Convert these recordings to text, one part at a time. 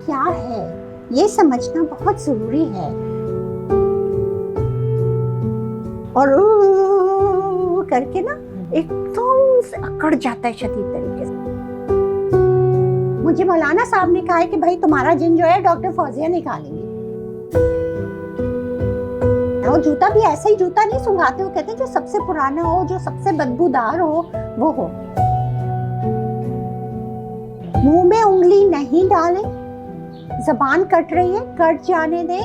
क्या है ये समझना बहुत ज़रूरी है। और करके ना एकदम से अकड़ जाता है शदीद तरीके से। मुझे मौलाना साहब ने कहा है कि भाई तुम्हारा जिन जो है डॉक्टर फौजिया निकालेंगे। और जूता भी ऐसा ही जूता नहीं सुंघाते हो, कहते हैं जो सबसे पुराना हो, जो सबसे बदबूदार हो वो हो। मुंह में उंगली नहीं डालें, जबान कट रही है कट जाने दें,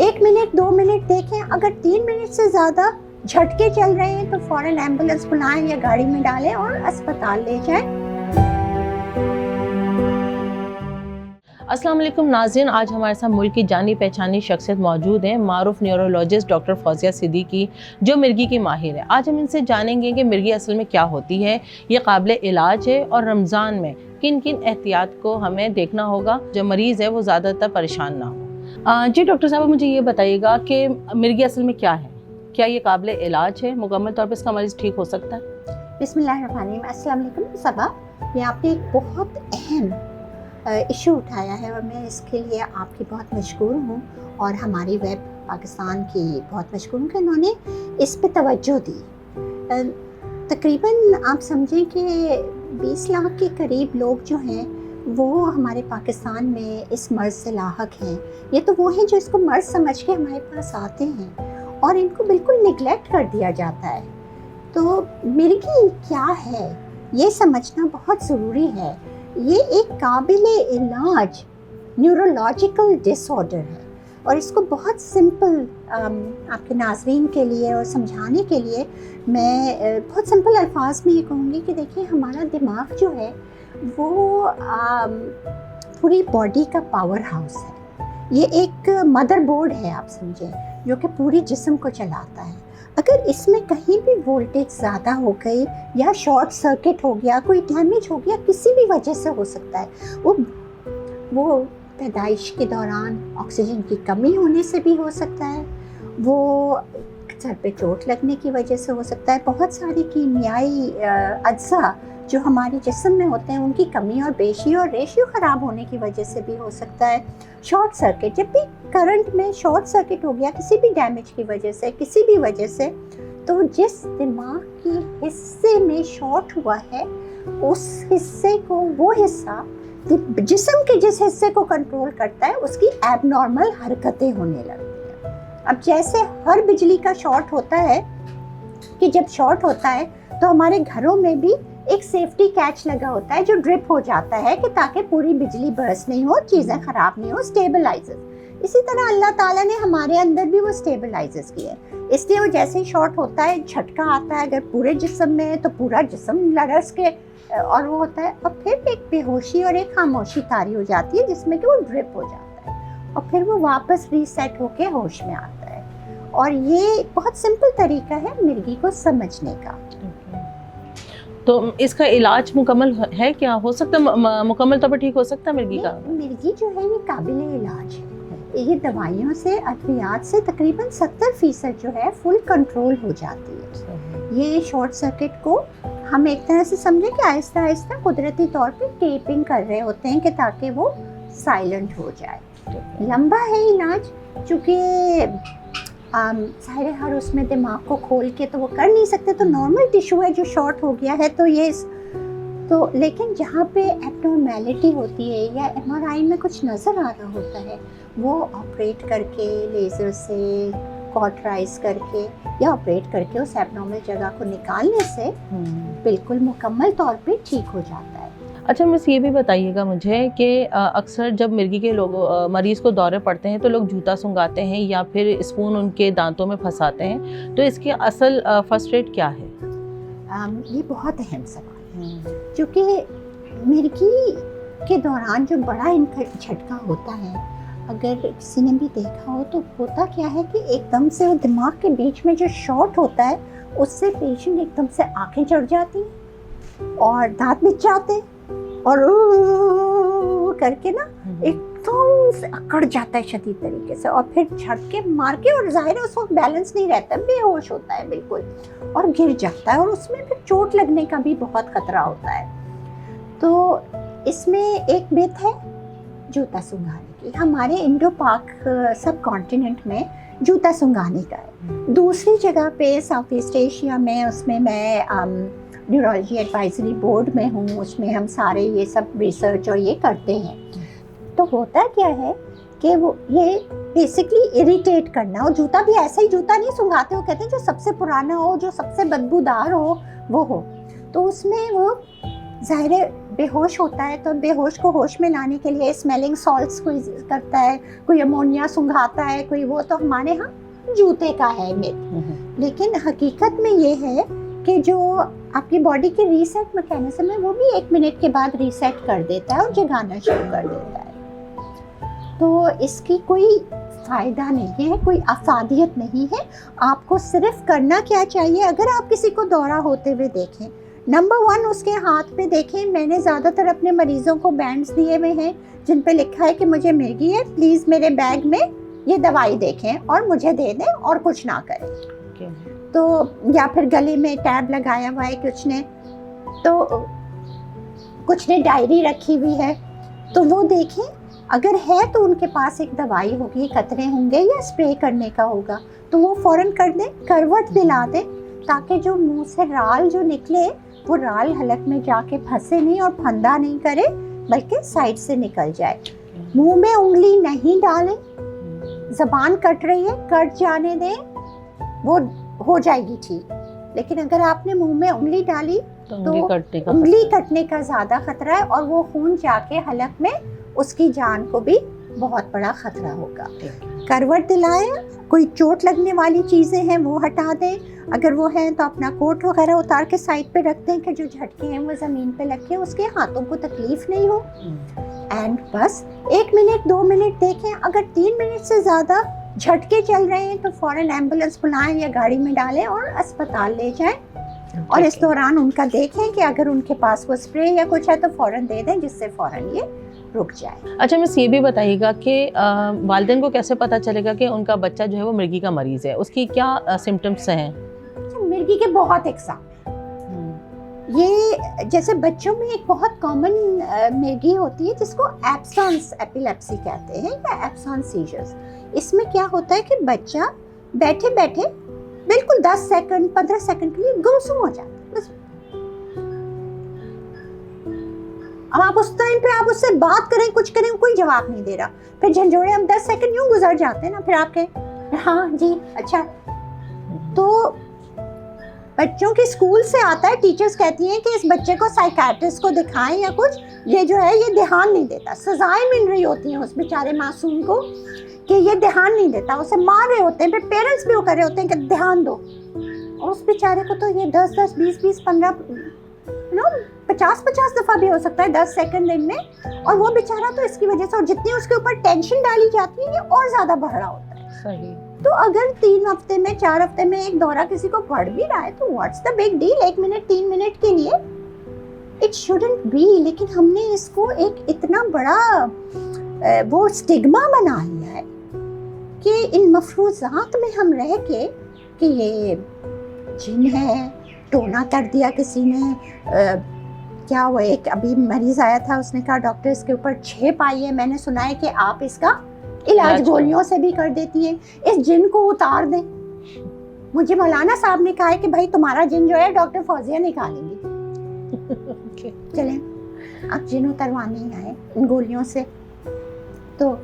1 मिनट 2 मिनट देखें। अगर 3 मिनट से ज्यादा झटके चल रहे हैं तो फौरन एम्बुलेंस बुलाएं या गाड़ी में डालें और अस्पताल ले जाएं। अस्सलाम वालेकुम नाज़रीन, आज हमारे साथ मुल्क की जानी पहचानी शख्सियत मौजूद हैं, मारूफ न्यूरोलॉजिस्ट डॉक्टर फौजिया सिद्दीकी, जो मिर्गी की माहिर है। आज हम इनसे जानेंगे कि मिर्गी असल में क्या होती है, ये काबिल इलाज है और रमज़ान में किन किन एहतियात को हमें देखना होगा जो मरीज़ है वो ज़्यादातर परेशान ना हो। जी डॉक्टर साहब, मुझे ये बताइएगा कि मिर्गी असल में क्या है, क्या ये काबिल इलाज है, मुकम्मल तौर पर इसका मरीज़ ठीक हो सकता है? बिस्मिल्लाहिर्रहमानिर्रहीम। अस्सलाम वालेकुम सबा। ये आपने एक बहुत अहम इशू उठाया है और मैं इसके लिए आपकी बहुत मशकूर हूँ और हमारी वेब पाकिस्तान की बहुत मशकूर हूँ कि उन्होंने इस पे तवज्जो दी। तकरीबन आप समझें कि 20 लाख के करीब लोग जो हैं वो हमारे पाकिस्तान में इस मर्ज़ से लाहक हैं। ये तो वो हैं जो इसको मर्ज़ समझ के हमारे पास आते हैं और इनको बिल्कुल निगलेक्ट कर दिया जाता है। तो मिर्गी क्या है ये समझना बहुत ज़रूरी है। ये एक काबिल इलाज न्यूरोलॉजिकल डिसऑर्डर है और इसको बहुत सिंपल आपके नाज़रीन के लिए और समझाने के लिए मैं बहुत सिंपल अल्फाज में ये कहूँगी कि देखिए, हमारा दिमाग जो है वो पूरी बॉडी का पावर हाउस है। ये एक मदरबोर्ड है, आप समझें, जो कि पूरी जिस्म को चलाता है। अगर इसमें कहीं भी वोल्टेज ज़्यादा हो गई या शॉर्ट सर्किट हो गया, कोई डैमेज हो गया, किसी भी वजह से हो सकता है। वो पैदाइश के दौरान ऑक्सीजन की कमी होने से भी हो सकता है, वो सर पे चोट लगने की वजह से हो सकता है, बहुत सारी कीमियाई अज्जा जो हमारे जिस्म में होते हैं उनकी कमी और बेशी और रेशियो ख़राब होने की वजह से भी हो सकता है। शॉर्ट सर्किट, जब भी करंट में शॉर्ट सर्किट हो गया किसी भी डैमेज की वजह से, किसी भी वजह से, तो जिस दिमाग के हिस्से में शॉर्ट हुआ है उस हिस्से को, वो हिस्सा जिस्म के जिस हिस्से को कंट्रोल करता है, उसकी एबनॉर्मल हरकतें होने लगती हैं। अब जैसे हर बिजली का शॉर्ट होता है कि जब शॉर्ट होता है तो हमारे घरों में भी एक सेफ्टी कैच लगा होता है जो ड्रिप हो जाता है कि ताकि पूरी बिजली बर्स्ट नहीं हो, चीज़ें ख़राब नहीं हो, स्टेबलाइजर्स। इसी तरह अल्लाह ताला ने हमारे अंदर भी वो स्टेबलाइजर्स किए, इसलिए वो जैसे ही शॉर्ट होता है, झटका आता है, अगर पूरे जिस्म में है तो पूरा जिस्म लरस के और वो होता है, और फिर एक बेहोशी और एक खामोशी तारी हो जाती है जिसमें कि वो ड्रिप हो जाता है और फिर वो वापस रीसेट होके होश में आता है। और ये बहुत सिंपल तरीका है मिर्गी को समझने का। तो इसका इलाज मुकम्मल है, क्या हो सकता है मुकम्मल तौर पर ठीक हो सकता है मिर्गी का? मिर्गी जो है ये काबिल इलाज है। ये दवाइयों से, अद्वियात से तकरीबन 70% जो है फुल कंट्रोल हो जाती है। ये शॉर्ट सर्किट को हम एक तरह से समझें कि आहिस्ता आहिस्ता कुदरती तौर पे टेपिंग कर रहे होते हैं कि ताकि वो साइलेंट हो जाए। लंबा है इलाज, चूँकि सारे हर उसमें दिमाग को खोल के तो वो कर नहीं सकते, तो नॉर्मल टिश्यू है जो शॉर्ट हो गया है तो ये तो, लेकिन जहाँ पे एब्नॉर्मैलिटी होती है या एमआरआई में कुछ नज़र आ रहा होता है, वो ऑपरेट करके, लेज़र से कॉटराइज करके या ऑपरेट करके उस एब्नॉर्मल जगह को निकालने से बिल्कुल मुकम्मल तौर पे ठीक हो जाता है। अच्छा, बस ये भी बताइएगा मुझे कि अक्सर जब मिर्गी के लोग मरीज़ को दौरे पड़ते हैं तो लोग जूता सुंघाते हैं या फिर स्पून उनके दांतों में फंसाते हैं, तो इसके असल फर्स्ट एड क्या है? ये बहुत अहम सवाल है, क्योंकि मिर्गी के दौरान जो बड़ा इनका झटका होता है, अगर किसी ने भी देखा हो तो होता क्या है कि एकदम से वो दिमाग के बीच में जो शॉर्ट होता है उससे पेशेंट एकदम से आंखें चढ़ जाती हैं और दांत बिछ जाते हैं और करके ना एकदम से अकड़ जाता है शदीद तरीके से और फिर झटके मार के, और जाहिर है उस वक्त बैलेंस नहीं रहता, बेहोश होता है बिल्कुल और गिर जाता है और उसमें फिर चोट लगने का भी बहुत खतरा होता है। तो इसमें एक मिथ है जूता सुंघाने की। हमारे इंडो पाक सब कॉन्टिनेंट में जूता सुंघाने का है। दूसरी जगह पे साउथ ईस्ट एशिया में, उसमें मैं न्यूरोलॉजी एडवाइजरी बोर्ड में हूँ, उसमें हम सारे ये सब रिसर्च और ये करते हैं। तो होता क्या है कि वो ये बेसिकली इरिटेट करना, और जूता भी ऐसा ही जूता नहीं सुंघाते, वो कहते हैं जो सबसे पुराना हो, जो सबसे बदबूदार हो वो हो। तो उसमें वो ज़ाहिर है बेहोश होता है, तो बेहोश को होश में लाने के लिए स्मेलिंग सॉल्ट्स कोई करता है, कोई अमोनिया सुंघाता है, कोई वो। तो हमारे यहाँ जूते का है मिथ। लेकिन हकीकत में ये है कि जो आपकी बॉडी की रीसेट मैकेनिज्म है वो भी 1 मिनट के बाद रीसेट कर देता है और जगाना शुरू कर देता है। तो इसकी कोई फ़ायदा नहीं है, कोई अफादियत नहीं है। आपको सिर्फ करना क्या चाहिए, अगर आप किसी को दौरा होते हुए देखें, नंबर 1 उसके हाथ पे देखें। मैंने ज़्यादातर अपने मरीज़ों को बैंड्स दिए हुए हैं जिन पे लिखा है कि मुझे मिर्गी है, प्लीज़ मेरे बैग में ये दवाई देखें और मुझे दे दें और कुछ ना करें। तो या फिर गले में टैब लगाया हुआ है कुछ ने, तो कुछ ने डायरी रखी हुई है, तो वो देखें। अगर है तो उनके पास एक दवाई होगी, कतरे होंगे या स्प्रे करने का होगा, तो वो फ़ौरन कर दें, करवट दिला दें, ताकि जो मुंह से राल जो निकले वो राल हलक में जाके फंसे नहीं और फंदा नहीं करे, बल्कि साइड से निकल जाए। मुंह में उंगली नहीं डालें, ज़बान कट रही है, कट जाने दें, वो हो जाएगी ठीक। लेकिन अगर आपने मुंह में उंगली डाली तो उंगली कटने का ज़्यादा खतरा है, और वो खून जाके हलक में उसकी जान को भी बहुत बड़ा खतरा होगा। करवट दिलाएं, कोई चोट लगने वाली चीज़ें हैं वो हटा दें, अगर वो हैं तो अपना कोट वगैरह उतार के साइड पे रख दें कि जो झटके हैं वो ज़मीन पे लग के उसके हाथों को तकलीफ़ नहीं हो। एंड बस 1 मिनट 2 मिनट देखें। अगर 3 मिनट से ज़्यादा झटके चल रहे हैं तो फ़ौरन एम्बुलेंस बुलाएं या गाड़ी में डालें और अस्पताल ले जाएं। और इस दौरान उनका देखें कि अगर उनके पास वो स्प्रे या कुछ है तो फ़ौरन दे दें, जिससे फ़ौरन ये रुक जाए। अच्छा, मिस ये भी बताइएगा कि वालिदैन को कैसे पता चलेगा कि उनका बच्चा जो है वो मिर्गी का मरीज़ है, उसकी क्या सिम्टम्स हैं? मिर्गी के बहुत एग्जाम्पल। ये जैसे बच्चों में एक बहुत कॉमन मिर्गी होती है जिसको एब्सेंस एपिलेप्सी कहते हैं, या एब्सेंस सीजर्स। इसमें क्या होता है कि बच्चा बैठे बैठे बिल्कुल 10 सेकंड 15 सेकंड के लिए गुमसुम हो जाता है। बस अब आप उस टाइम पे आप उससे बात करें, कुछ करें, कोई जवाब नहीं दे रहा। फिर झंझोड़े हम 10 सेकंड यूं गुजर जाते हैं ना, फिर आपके हाँ जी अच्छा। तो बच्चों के स्कूल से आता है, टीचर्स कहती हैं कि इस बच्चे को साइकियाट्रिस्ट को दिखाएं या कुछ, ये जो है ये ध्यान नहीं देता। सजाएं मिल रही होती हैं उस बेचारे मासूम को कि ये ध्यान नहीं देता, उसे मार रहे होते हैं, फिर पेरेंट्स भी वो कर रहे होते हैं कि ध्यान दो। और उस बेचारे को तो ये 10-10 20-20 15 50-50 दफ़ा भी हो सकता है 10 सेकंड दिन में। और वो बेचारा तो इसकी वजह से, और जितनी उसके ऊपर टेंशन डाली जाती है ये और ज़्यादा बढ़ रहा होता है। सही। तो अगर 3 हफ्ते में 4 हफ्ते में एक दौरा किसी को पड़ भी रहा है तो what's the big deal, 1 minute 3 minute के लिए इट शुडंट बी। लेकिन हमने इसको एक इतना बड़ा वो स्टिग्मा बना लिया है कि इन मफरूज़ात में हम रह के कि ये जिन है, टोना कर दिया किसी ने। क्या हुआ, एक अभी मरीज़ आया था, उसने कहा डॉक्टर इसके ऊपर 6 पाई है, मैंने सुना है कि आप इसका इलाज गोलियों से भी कर देती हैं, इस जिन को उतार दें। मुझे मौलाना साहब ने कहा है कि भाई तुम्हारा जिन जो है डॉक्टर फौजिया निकालेंगी। चलें, आप जिन उतरवाने आए इन गोलियों से, तो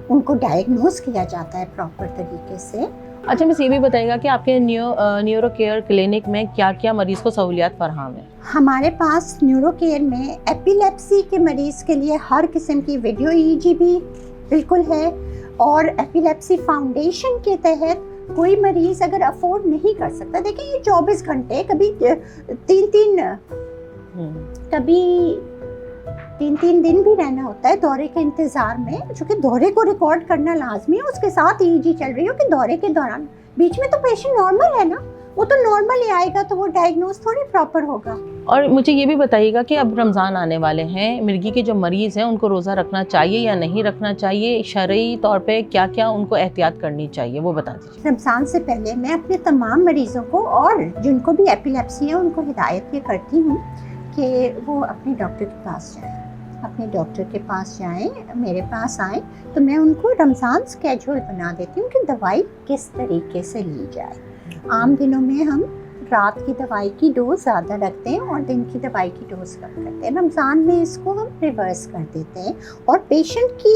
उनको डायग्नोज किया जाता है प्रॉपर तरीके से। अच्छा, मिस ये भी बताइएगा कि आपके न्यूरो केयर क्लिनिक में क्या क्या मरीज़ को सहूलियात फराहम है? हमारे पास न्यूरो केयर में एपिलेप्सी के मरीज़ के लिए हर किस्म की वीडियो EEG भी बिल्कुल है, और एपिलेप्सी फाउंडेशन के तहत कोई मरीज़ अगर अफोर्ड नहीं कर सकता, देखिए ये 24 घंटे कभी 3-3 दिन भी रहना होता है दौरे के इंतज़ार में, चूँकि दौरे को रिकॉर्ड करना लाजमी है, उसके साथ EEG चल रही हो कि दौरे के दौरान। बीच में तो पेशेंट नॉर्मल है ना, वो तो नॉर्मल ही आएगा, तो वो डायग्नोज थोड़ी प्रॉपर होगा। और मुझे ये भी बताइएगा कि अब रमज़ान आने वाले हैं, मिर्गी के जो मरीज़ हैं उनको रोज़ा रखना चाहिए या नहीं रखना चाहिए, शरई तौर पे क्या क्या उनको एहतियात करनी चाहिए, वो बता दीजिए। रमज़ान से पहले मैं अपने तमाम मरीज़ों को और जिनको भी एपिलेप्सी है उनको हिदायत ये करती हूँ कि वो अपने डॉक्टर के पास जाएं। अपने डॉक्टर के पास जाएं, मेरे पास आएं, तो मैं उनको रमज़ान स्केड्यूल बना देती हूँ कि दवाई किस तरीके से ली जाए। आम दिनों में हम रात की दवाई की डोज ज़्यादा रखते हैं और दिन की दवाई की डोज कम करते हैं। रमज़ान में इसको हम रिवर्स कर देते हैं और पेशेंट की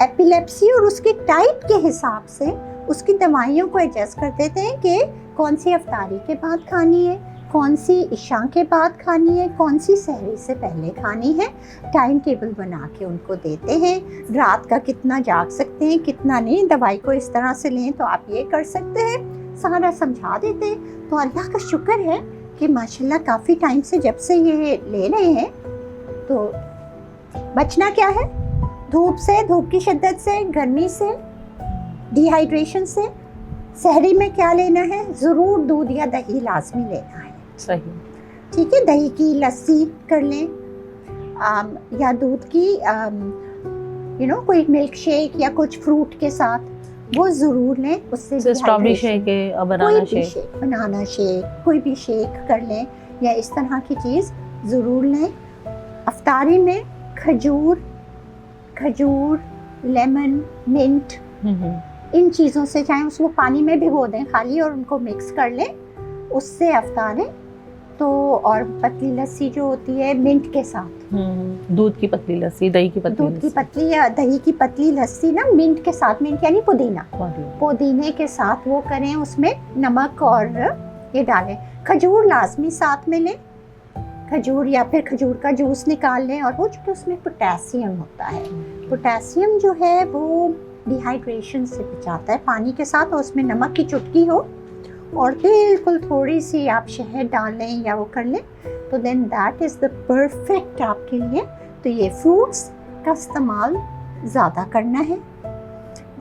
एपिलेप्सी और उसके टाइप के हिसाब से उसकी दवाइयों को एडजस्ट कर देते हैं कि कौन सी अफ्तारी के बाद खानी है, कौन सी इशा के बाद खानी है, कौन सी सहरी से पहले खानी है। टाइम टेबल बना के उनको देते हैं, रात का कितना जाग सकते हैं, कितना नहीं, दवाई को इस तरह से लें तो आप ये कर सकते हैं, सारा समझा देते हैं। तो अल्लाह का शुक्र है कि माशाल्लाह काफ़ी टाइम से जब से ये ले रहे हैं तो बचना क्या है, धूप से, धूप की शिद्दत से, गर्मी से, डिहाइड्रेशन से। सहरी में क्या लेना है, ज़रूर दूध या दही लाजमी लेना है। सही, ठीक है, दही की लस्सी कर लें या दूध की कोई मिल्क शेक या कुछ फ्रूट के साथ वो ज़रूर लें। उससे स्ट्रॉबेरी शेक है, बनाना शेक, बनाना शेक, कोई भी शेक कर लें या इस तरह की चीज़ ज़रूर लें। अफ्तारी में खजूर, लेमन, मिंट, इन चीज़ों से चाहे उसको पानी में भिगो दें खाली और उनको मिक्स कर लें, उससे अफ्तारें। तो और पतली लस्सी जो होती है मिंट के साथ, दूध की पतली लस्सी, दही की पतली या दही की पतली लस्सी ना मिंट के साथ, मिंट यानी पुदीने के साथ वो करें, उसमें नमक और ये डालें। खजूर लाजमी साथ में लें, खजूर या फिर खजूर का जूस निकाल लें। और वो चूँकि उसमें पोटेशियम होता है, पोटेशियम जो है वो डिहाइड्रेशन से बचाता है पानी के साथ, और उसमें नमक की चुटकी हो और बिल्कुल थोड़ी सी आप शहद डाल लें या वो कर लें, तो then that is the perfect आपके लिए। तो ये फ्रूट्स का इस्तेमाल ज़्यादा करना है।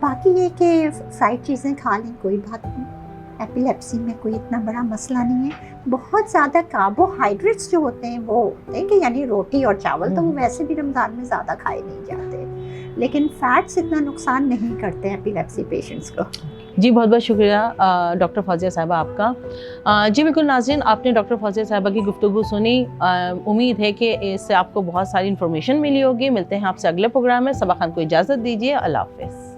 बाकी ये कि फ्राइड चीज़ें खा लें, कोई बात नहीं, एपिलेप्सी में कोई इतना बड़ा मसला नहीं है। बहुत ज़्यादा कार्बोहाइड्रेट्स जो होते हैं वो होते हैं कि यानी रोटी और चावल, तो वो वैसे भी रमज़ान में ज़्यादा खाए नहीं जाते, लेकिन फैट्स इतना नुकसान नहीं करते हैं एपिलेप्सी पेशेंट्स को। जी बहुत बहुत शुक्रिया डॉक्टर फौजिया साहिबा आपका। जी बिल्कुल नाज़रीन, आपने डॉक्टर फौजिया साहिबा की गुफ्तगू सुनी। उम्मीद है कि इससे आपको बहुत सारी इन्फॉर्मेशन मिली होगी। मिलते हैं आपसे अगले प्रोग्राम में। सबा खान को इजाज़त दीजिए। अल्लाह हाफ़िज़।